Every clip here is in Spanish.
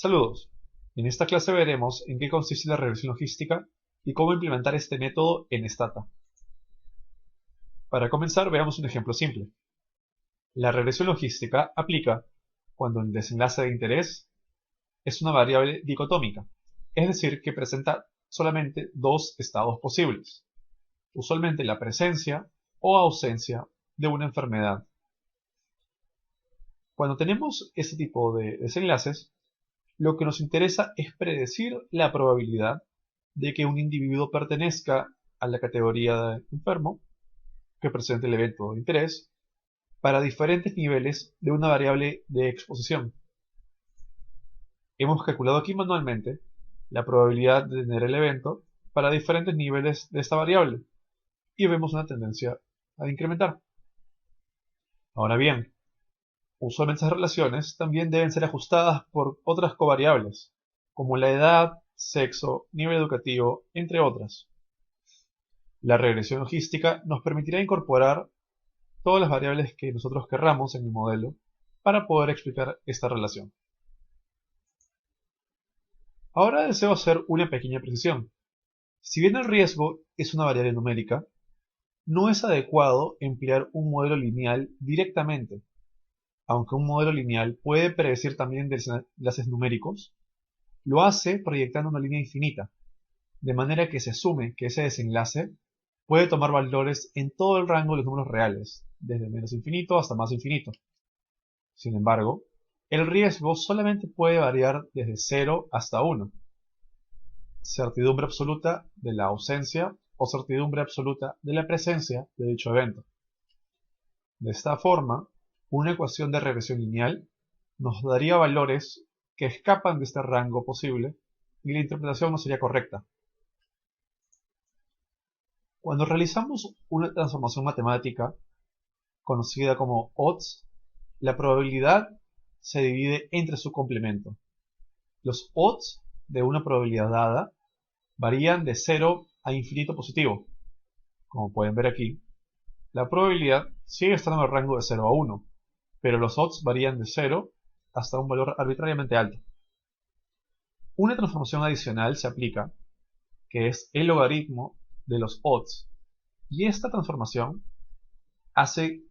Saludos. En esta clase veremos en qué consiste la regresión logística y cómo implementar este método en Stata. Para comenzar, veamos un ejemplo simple. La regresión logística aplica cuando el desenlace de interés es una variable dicotómica, es decir, que presenta solamente dos estados posibles, usualmente la presencia o ausencia de una enfermedad. Cuando tenemos este tipo de desenlaces, lo que nos interesa es predecir la probabilidad de que un individuo pertenezca a la categoría de enfermo que presente el evento de interés para diferentes niveles de una variable de exposición. Hemos calculado aquí manualmente la probabilidad de tener el evento para diferentes niveles de esta variable y vemos una tendencia a incrementar. Ahora bien, usualmente estas relaciones también deben ser ajustadas por otras covariables, como la edad, sexo, nivel educativo, entre otras. La regresión logística nos permitirá incorporar todas las variables que nosotros querramos en el modelo para poder explicar esta relación. Ahora deseo hacer una pequeña precisión. Si bien el riesgo es una variable numérica, no es adecuado emplear un modelo lineal directamente. Aunque un modelo lineal puede predecir también desenlaces numéricos, lo hace proyectando una línea infinita, de manera que se asume que ese desenlace puede tomar valores en todo el rango de los números reales, desde menos infinito hasta más infinito. Sin embargo, el riesgo solamente puede variar desde 0 hasta 1, certidumbre absoluta de la ausencia o certidumbre absoluta de la presencia de dicho evento. De esta forma, una ecuación de regresión lineal nos daría valores que escapan de este rango posible y la interpretación no sería correcta. Cuando realizamos una transformación matemática, conocida como odds, la probabilidad se divide entre su complemento. Los odds de una probabilidad dada varían de 0 a infinito positivo. Como pueden ver aquí, la probabilidad sigue estando en el rango de 0 a 1, pero los odds varían de 0 hasta un valor arbitrariamente alto. Una transformación adicional se aplica, que es el logaritmo de los odds, y esta transformación hace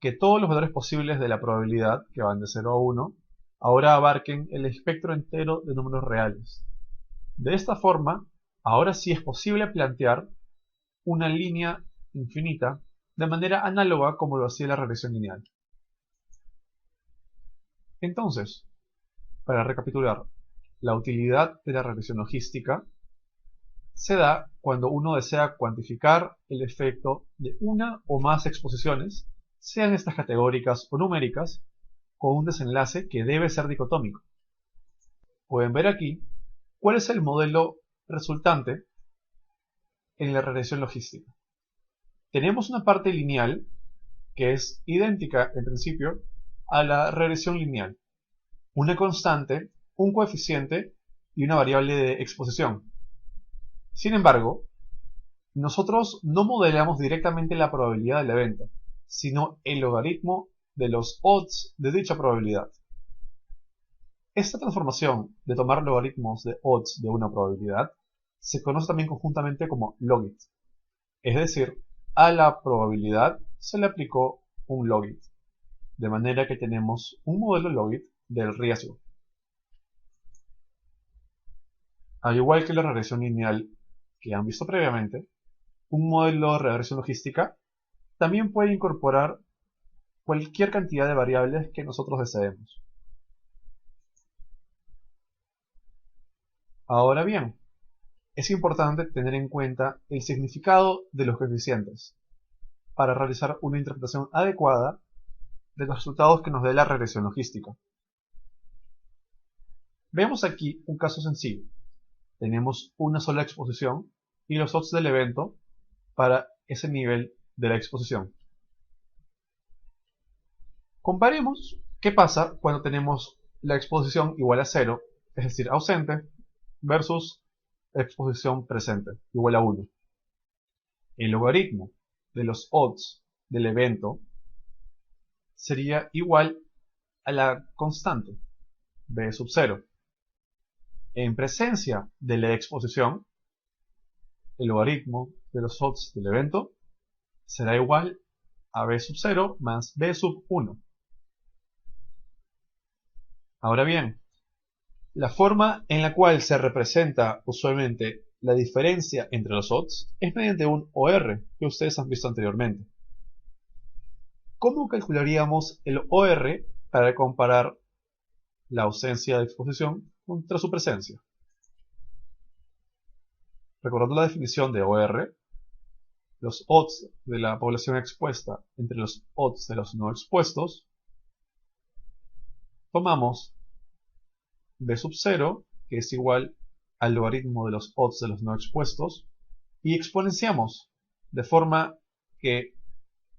que todos los valores posibles de la probabilidad, que van de 0 a 1, ahora abarquen el espectro entero de números reales. De esta forma, ahora sí es posible plantear una línea infinita de manera análoga como lo hacía la regresión lineal. Entonces, para recapitular, la utilidad de la regresión logística se da cuando uno desea cuantificar el efecto de una o más exposiciones, sean estas categóricas o numéricas, con un desenlace que debe ser dicotómico. Pueden ver aquí cuál es el modelo resultante en la regresión logística. Tenemos una parte lineal que es idéntica en principio a la regresión lineal, una constante, un coeficiente y una variable de exposición. Sin embargo, nosotros no modelamos directamente la probabilidad del evento, sino el logaritmo de los odds de dicha probabilidad. Esta transformación de tomar logaritmos de odds de una probabilidad se conoce también conjuntamente como logit, es decir, a la probabilidad se le aplicó un logit, de manera que tenemos un modelo logit del riesgo. Al igual que la regresión lineal que han visto previamente, un modelo de regresión logística también puede incorporar cualquier cantidad de variables que nosotros deseemos. Ahora bien, es importante tener en cuenta el significado de los coeficientes para realizar una interpretación adecuada de los resultados que nos dé la regresión logística. Veamos aquí un caso sencillo. Tenemos una sola exposición y los odds del evento para ese nivel de la exposición. Comparemos qué pasa cuando tenemos la exposición igual a 0, es decir, ausente, versus exposición presente, igual a 1. El logaritmo de los odds del evento sería igual a la constante, b sub 0, En presencia de la exposición, el logaritmo de los odds del evento será igual a b sub 0 más b sub 1. Ahora bien, la forma en la cual se representa usualmente la diferencia entre los odds es mediante un OR que ustedes han visto anteriormente. ¿Cómo calcularíamos el OR para comparar la ausencia de exposición contra su presencia? Recordando la definición de OR, los odds de la población expuesta entre los odds de los no expuestos, tomamos b sub 0, que es igual al logaritmo de los odds de los no expuestos, y exponenciamos, de forma que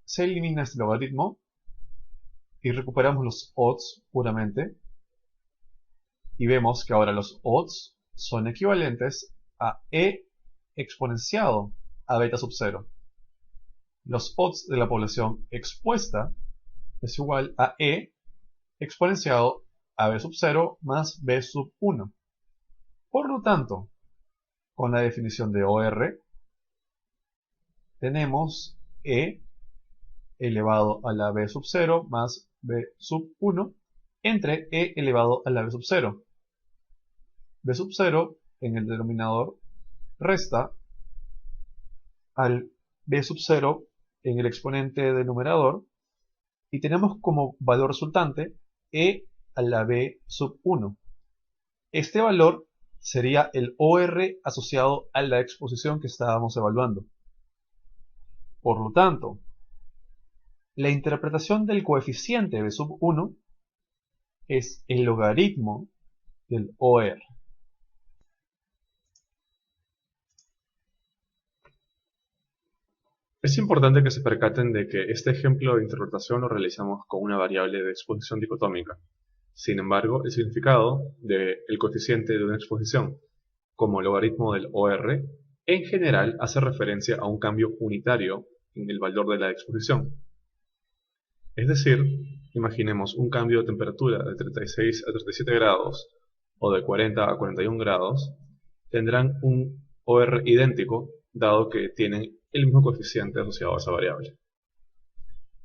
se elimina este logaritmo y recuperamos los odds puramente, y vemos que ahora los odds son equivalentes a e exponenciado a beta sub 0. Los odds de la población expuesta es igual a e exponenciado a b sub 0 más b sub 1. Por lo tanto, con la definición de OR, tenemos e elevado a la b sub 0 más b sub 1 entre e elevado a la b sub 0. b sub 0 en el denominador resta al b sub 0 en el exponente del numerador y tenemos como valor resultante e a la b sub 1. Este valor sería el OR asociado a la exposición que estábamos evaluando. Por lo tanto, la interpretación del coeficiente b sub 1 es el logaritmo del OR. Es importante que se percaten de que este ejemplo de interpretación lo realizamos con una variable de exposición dicotómica. Sin embargo, el significado del coeficiente de una exposición como logaritmo del OR en general hace referencia a un cambio unitario en el valor de la exposición. Es decir, imaginemos un cambio de temperatura de 36 a 37 grados o de 40 a 41 grados, tendrán un OR idéntico dado que tienen el mismo coeficiente asociado a esa variable.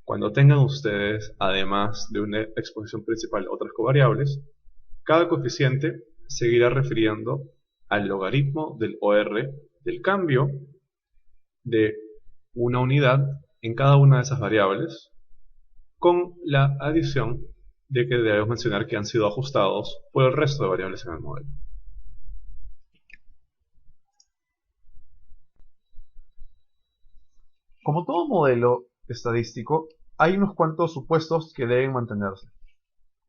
Cuando tengan ustedes, además de una exposición principal, otras covariables, cada coeficiente seguirá refiriendo al logaritmo del OR del cambio de una unidad en cada una de esas variables, con la adición de que debemos mencionar que han sido ajustados por el resto de variables en el modelo. Como todo modelo estadístico, hay unos cuantos supuestos que deben mantenerse.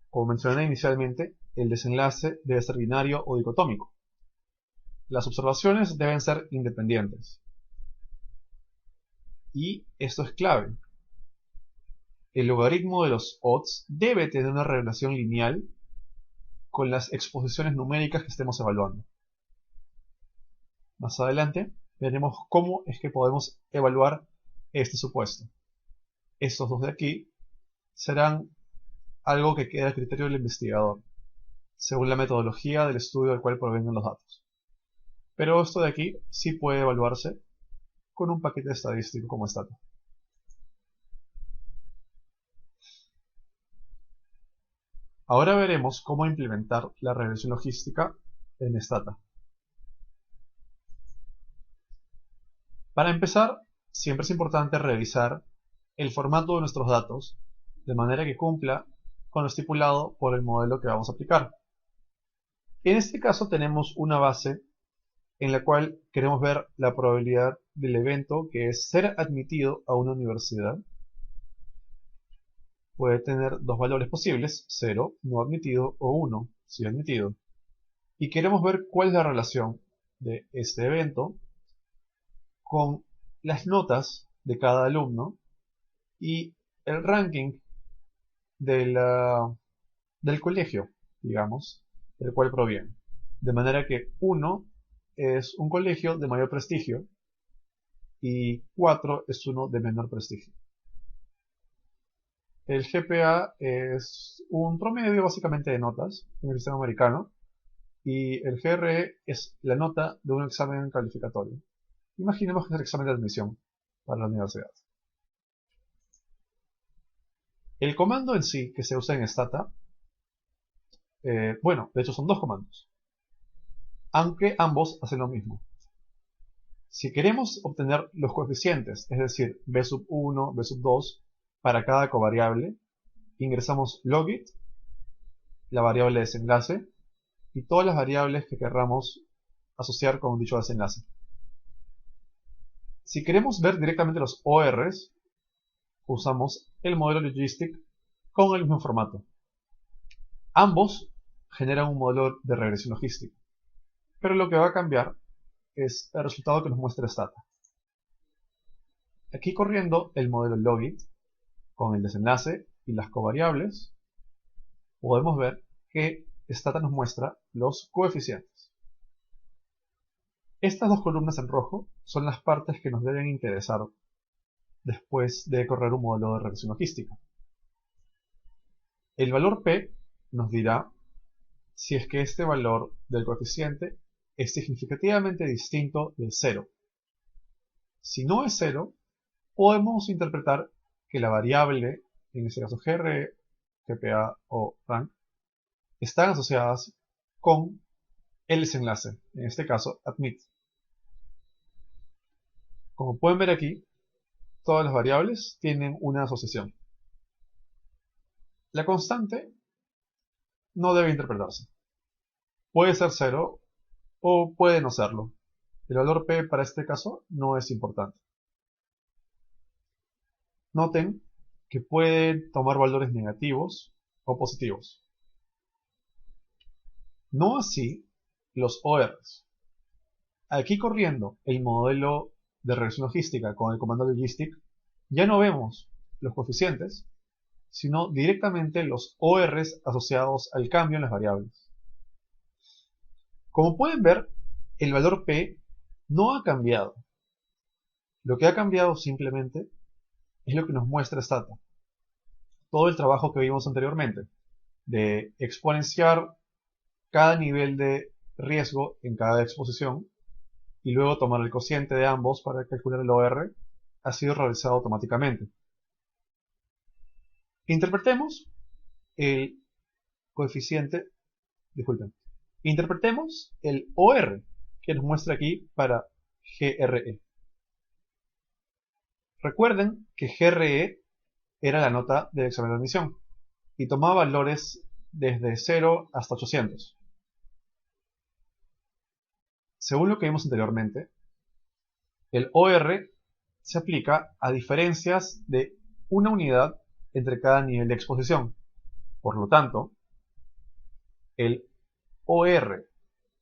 Como mencioné inicialmente, el desenlace debe ser binario o dicotómico. Las observaciones deben ser independientes. Y esto es clave. El logaritmo de los odds debe tener una relación lineal con las exposiciones numéricas que estemos evaluando. Más adelante veremos cómo es que podemos evaluar este supuesto. Estos dos de aquí serán algo que queda a criterio del investigador, según la metodología del estudio del cual provengan los datos. Pero esto de aquí sí puede evaluarse con un paquete estadístico como Stata. Ahora veremos cómo implementar la regresión logística en Stata. Para empezar, siempre es importante revisar el formato de nuestros datos de manera que cumpla con lo estipulado por el modelo que vamos a aplicar. En este caso tenemos una base en la cual queremos ver la probabilidad del evento que es ser admitido a una universidad. Puede tener dos valores posibles, 0, no admitido, o 1, sí admitido. Y queremos ver cuál es la relación de este evento con las notas de cada alumno y el ranking del colegio, digamos, del cual proviene. De manera que 1 es un colegio de mayor prestigio y 4 es uno de menor prestigio. El GPA es un promedio básicamente de notas en el sistema americano y el GRE es la nota de un examen calificatorio. Imaginemos que es el examen de admisión para la universidad. El comando en sí que se usa en Stata, bueno, de hecho son dos comandos, aunque ambos hacen lo mismo. Si queremos obtener los coeficientes, es decir, b sub 1, b sub 2, para cada covariable, ingresamos logit, la variable de desenlace, y todas las variables que querramos asociar con dicho desenlace. Si queremos ver directamente los ORs, usamos el modelo logistic con el mismo formato. Ambos generan un modelo de regresión logística, pero lo que va a cambiar es el resultado que nos muestra Stata. Aquí corriendo el modelo logit con el desenlace y las covariables, podemos ver que Stata nos muestra los coeficientes. Estas dos columnas en rojo son las partes que nos deben interesar después de correr un modelo de regresión logística. El valor P nos dirá si es que este valor del coeficiente es significativamente distinto de 0. Si no es 0, podemos interpretar que la variable, en este caso GRE, GPA o rank, están asociadas con el desenlace, en este caso admit. Como pueden ver aquí, todas las variables tienen una asociación. La constante no debe interpretarse. Puede ser 0 o puede no serlo. El valor P para este caso no es importante. Noten que pueden tomar valores negativos o positivos. No así los ORs. Aquí corriendo el modelo de regresión logística con el comando logistic, ya no vemos los coeficientes, sino directamente los ORs asociados al cambio en las variables. Como pueden ver, el valor P no ha cambiado. Lo que ha cambiado simplemente es lo que nos muestra Stata. Todo el trabajo que vimos anteriormente, de exponenciar cada nivel de riesgo en cada exposición y luego tomar el cociente de ambos para calcular el OR, ha sido realizado automáticamente. Interpretemos el coeficiente, disculpen, interpretemos el OR que nos muestra aquí para GRE. Recuerden que GRE era la nota del examen de admisión y tomaba valores desde 0 hasta 800. Según lo que vimos anteriormente, el OR se aplica a diferencias de una unidad entre cada nivel de exposición. Por lo tanto, el OR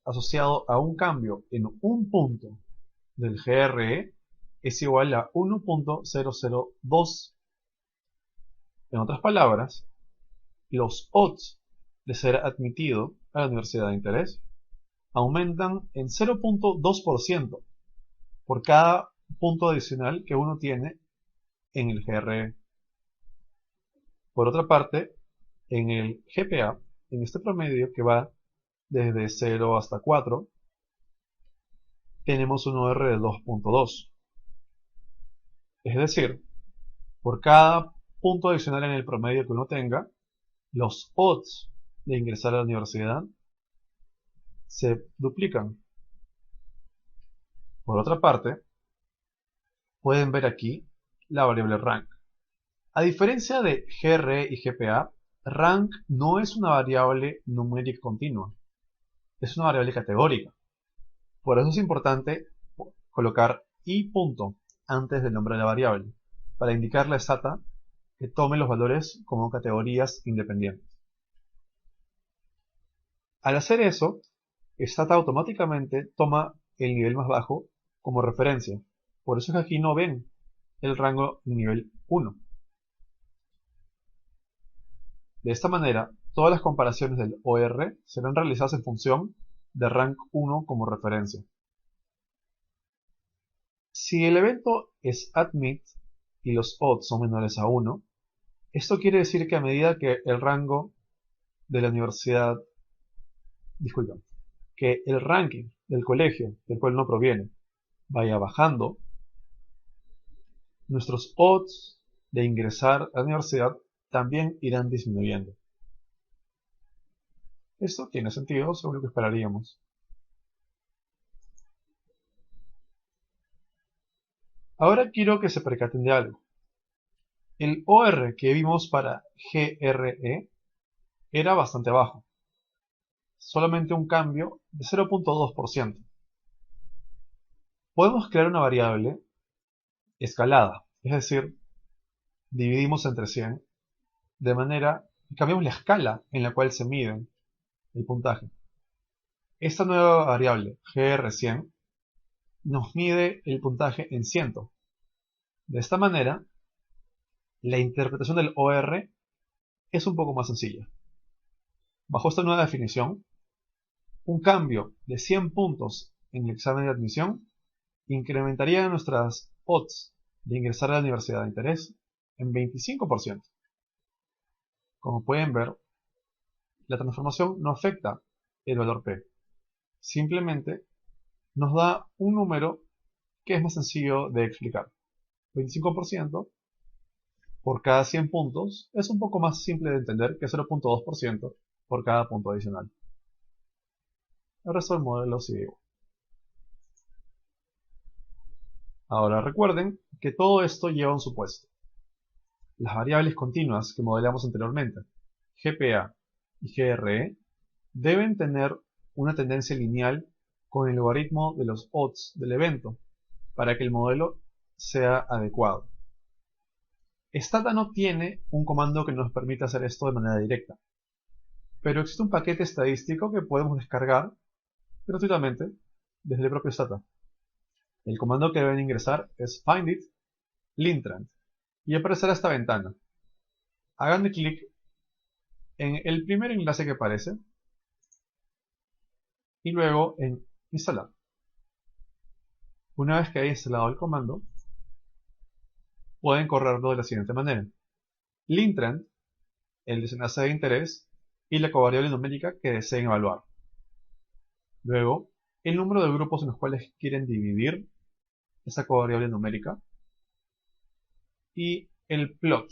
asociado a un cambio en un punto del GRE es igual a 1.002. En otras palabras, los odds de ser admitido a la universidad de interés aumentan en 0.2% por cada punto adicional que uno tiene en el GRE. Por otra parte, en el GPA, en este promedio que va desde 0 hasta 4, tenemos un OR de 2.2. Es decir, por cada punto adicional en el promedio que uno tenga, los odds de ingresar a la universidad se duplican. Por otra parte, pueden ver aquí la variable rank. A diferencia de GRE y GPA, rank no es una variable numérica continua, es una variable categórica. Por eso es importante colocar i punto antes del nombre de la variable, para indicarle a Stata que tome los valores como categorías independientes. Al hacer eso, Stata automáticamente toma el nivel más bajo como referencia. Por eso es que aquí no ven el rango nivel 1. De esta manera, todas las comparaciones del OR serán realizadas en función de rank 1 como referencia. Si el evento es admit y los odds son menores a 1, esto quiere decir que a medida que el rango de la universidad, disculpen, que el ranking del colegio del cual uno proviene vaya bajando, nuestros odds de ingresar a la universidad también irán disminuyendo. Esto tiene sentido según lo que esperaríamos. Ahora quiero que se percaten de algo. El OR que vimos para GRE era bastante bajo, solamente un cambio de 0.2%. Podemos crear una variable escalada, es decir, dividimos entre 100, de manera que cambiamos la escala en la cual se mide el puntaje. Esta nueva variable, GR100, nos mide el puntaje en 100. De esta manera, la interpretación del OR es un poco más sencilla. Bajo esta nueva definición, un cambio de 100 puntos en el examen de admisión incrementaría nuestras odds de ingresar a la universidad de interés en 25%. Como pueden ver, la transformación no afecta el valor P. Simplemente nos da un número que es más sencillo de explicar. 25% por cada 100 puntos es un poco más simple de entender que 0.2% por cada punto adicional. El resto del modelo sigue igual. Ahora recuerden que todo esto lleva un supuesto. Las variables continuas que modelamos anteriormente, GPA y GRE, deben tener una tendencia lineal con el logaritmo de los odds del evento para que el modelo sea adecuado. Stata no tiene un comando que nos permita hacer esto de manera directa, pero existe un paquete estadístico que podemos descargar gratuitamente desde el propio Stata. El comando que deben ingresar es findit lintrand y aparecerá esta ventana. Hagan clic en el primer enlace que aparece y luego en instalar. Una vez que haya instalado el comando, pueden correrlo de la siguiente manera. Lintrand, el desenlace de interés y la covariable numérica que deseen evaluar. Luego, el número de grupos en los cuales quieren dividir esa covariable numérica y el plot,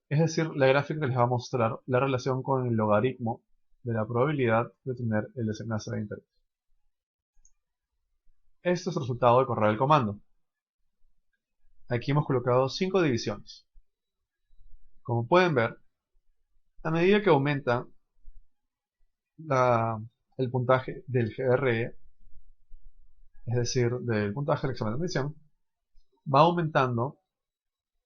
es decir, la gráfica que les va a mostrar la relación con el logaritmo de la probabilidad de tener el desenlace de interés. Este es el resultado de correr el comando. Aquí hemos colocado 5 divisiones. Como pueden ver, a medida que aumenta el puntaje del GRE, es decir, del puntaje del examen de admisión, va aumentando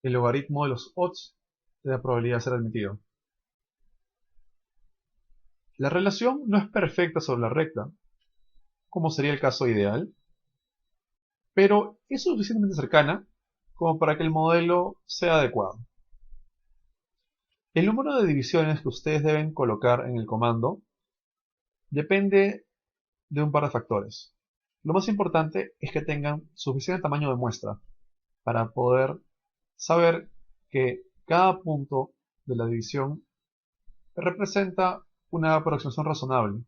el logaritmo de los odds de la probabilidad de ser admitido. La relación no es perfecta sobre la recta, como sería el caso ideal, pero es suficientemente cercana como para que el modelo sea adecuado. El número de divisiones que ustedes deben colocar en el comando depende de un par de factores. Lo más importante es que tengan suficiente tamaño de muestra para poder saber que cada punto de la división representa una aproximación razonable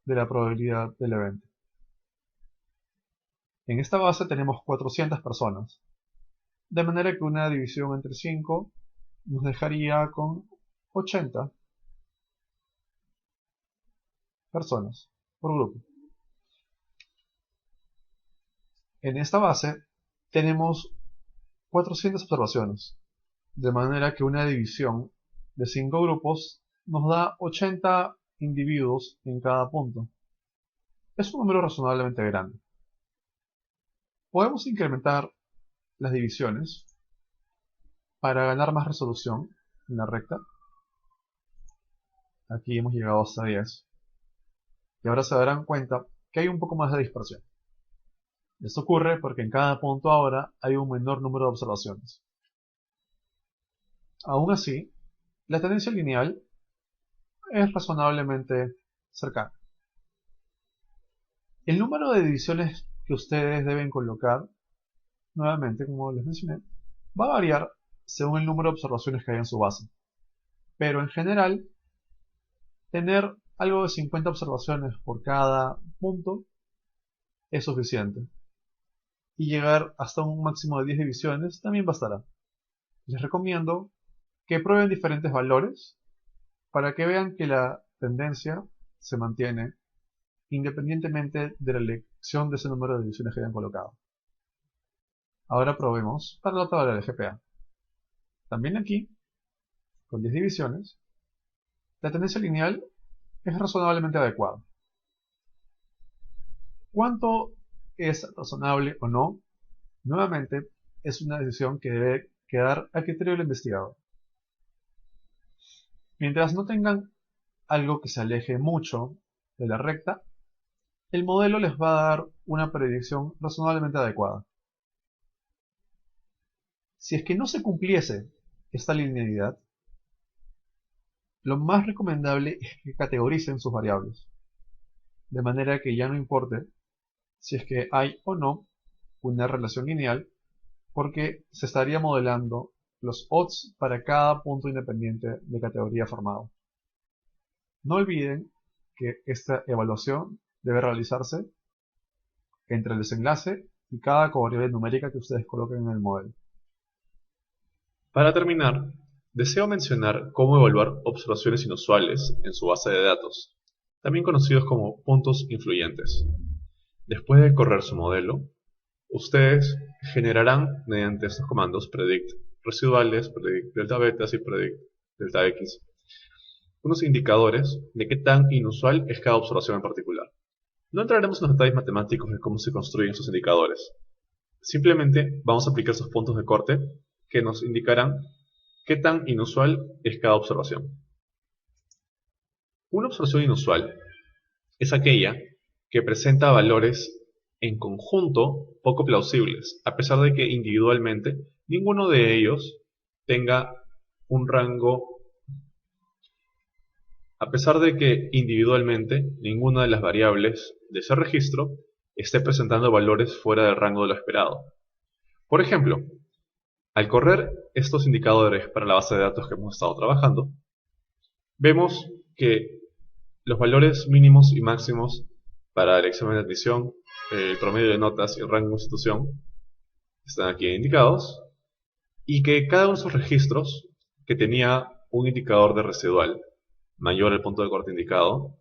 de la probabilidad del evento. En esta base tenemos 400 personas, de manera que una división entre 5 nos dejaría con 80 personas por grupo. En esta base tenemos 400 observaciones, de manera que una división de 5 grupos nos da 80 individuos en cada punto. Es un número razonablemente grande. Podemos incrementar las divisiones para ganar más resolución en la recta. Aquí hemos llegado hasta 10. Y ahora se darán cuenta que hay un poco más de dispersión. Esto ocurre porque en cada punto ahora hay un menor número de observaciones. Aún así, la tendencia lineal es razonablemente cercana. El número de divisiones que ustedes deben colocar, nuevamente como les mencioné, va a variar según el número de observaciones que hay en su base. Pero en general, tener algo de 50 observaciones por cada punto es suficiente. Y llegar hasta un máximo de 10 divisiones también bastará. Les recomiendo que prueben diferentes valores para que vean que la tendencia se mantiene independientemente de la elección de ese número de divisiones que hayan colocado. Ahora probemos para la tabla de GPA. También aquí, con 10 divisiones, la tendencia lineal es razonablemente adecuada. ¿Cuánto es razonable o no? Nuevamente, es una decisión que debe quedar a criterio del investigador. Mientras no tengan algo que se aleje mucho de la recta, el modelo les va a dar una predicción razonablemente adecuada. Si es que no se cumpliese esta linealidad, lo más recomendable es que categoricen sus variables, de manera que ya no importe si es que hay o no una relación lineal, porque se estaría modelando los odds para cada punto independiente de categoría formado. No olviden que esta evaluación debe realizarse entre el desenlace y cada covariable numérica que ustedes coloquen en el modelo. Para terminar, deseo mencionar cómo evaluar observaciones inusuales en su base de datos, también conocidos como puntos influyentes. Después de correr su modelo, ustedes generarán mediante estos comandos predict residuales, predict delta betas y predict delta x unos indicadores de qué tan inusual es cada observación en particular. No entraremos en los detalles matemáticos de cómo se construyen estos indicadores. Simplemente vamos a aplicar esos puntos de corte que nos indicarán qué tan inusual es cada observación. Una observación inusual es aquella que presenta valores en conjunto poco plausibles, a pesar de que individualmente ninguno de ellos tenga un rango, a pesar de que individualmente ninguna de las variables de ese registro esté presentando valores fuera del rango de lo esperado. Por ejemplo, al correr estos indicadores para la base de datos que hemos estado trabajando, vemos que los valores mínimos y máximos para el examen de admisión, el promedio de notas y el rango de institución están aquí indicados, y que cada uno de esos registros que tenía un indicador de residual mayor al punto de corte indicado,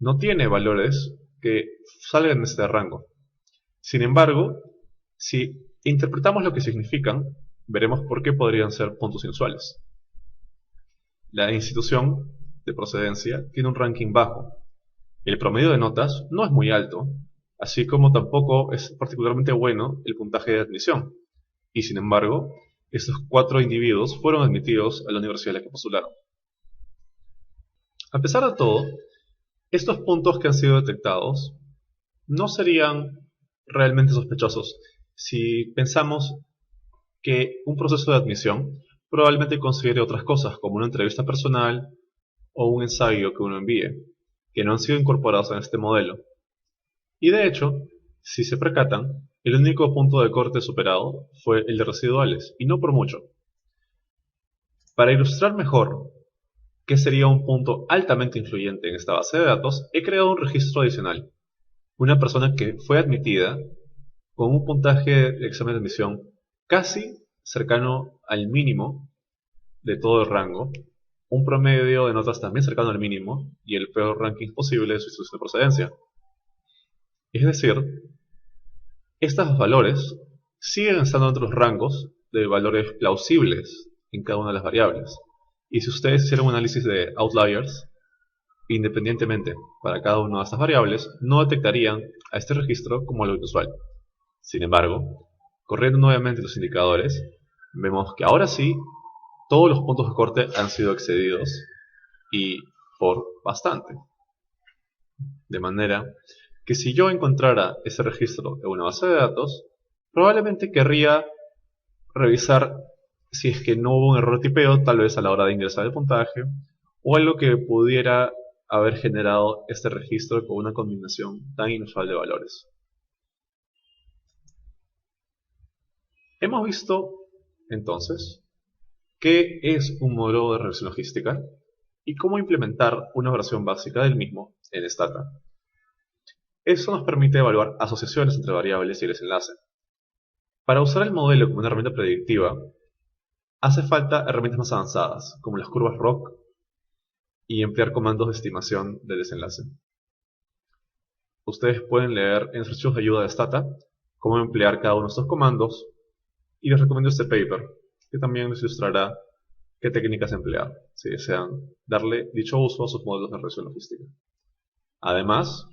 no tiene valores que salgan de este rango. Sin embargo, si interpretamos lo que significan, veremos por qué podrían ser puntos inusuales. La institución de procedencia tiene un ranking bajo. El promedio de notas no es muy alto, así como tampoco es particularmente bueno el puntaje de admisión. Y sin embargo, estos 4 individuos fueron admitidos a la universidad a la que postularon. A pesar de todo, estos puntos que han sido detectados no serían realmente sospechosos si pensamos que un proceso de admisión probablemente considere otras cosas como una entrevista personal o un ensayo que uno envíe, que no han sido incorporados en este modelo. Y de hecho, si se percatan, el único punto de corte superado fue el de residuales, y no por mucho. Para ilustrar mejor qué sería un punto altamente influyente en esta base de datos, he creado un registro adicional. Una persona que fue admitida con un puntaje de examen de admisión casi cercano al mínimo de todo el rango, un promedio de notas también cercano al mínimo y el peor ranking posible de su institución de procedencia. Es decir, estos valores siguen estando entre los rangos de valores plausibles en cada una de las variables. Y si ustedes hicieran un análisis de outliers, independientemente para cada una de estas variables, no detectarían a este registro como algo inusual. Sin embargo, corriendo nuevamente los indicadores, vemos que ahora sí, todos los puntos de corte han sido excedidos y por bastante. De manera que si yo encontrara ese registro en una base de datos, probablemente querría revisar si es que no hubo un error de tipeo, tal vez a la hora de ingresar el puntaje, o algo que pudiera haber generado este registro con una combinación tan inusual de valores. Hemos visto, entonces, ¿qué es un modelo de regresión logística? y cómo implementar una versión básica del mismo en Stata. Eso nos permite evaluar asociaciones entre variables y el desenlace. Para usar el modelo como una herramienta predictiva, hace falta herramientas más avanzadas, como las curvas ROC y emplear comandos de estimación del desenlace. Ustedes pueden leer en los archivos de ayuda de Stata cómo emplear cada uno de estos comandos y les recomiendo este paper, que también les ilustrará qué técnicas emplear si desean darle dicho uso a sus modelos de regresión logística. Además,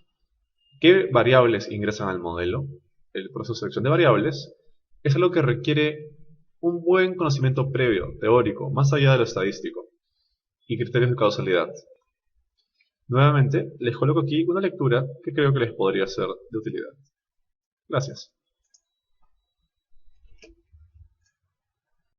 ¿qué variables ingresan al modelo? El proceso de selección de variables es algo que requiere un buen conocimiento previo, teórico, más allá de lo estadístico, y criterios de causalidad. Nuevamente, les coloco aquí una lectura que creo que les podría ser de utilidad. Gracias.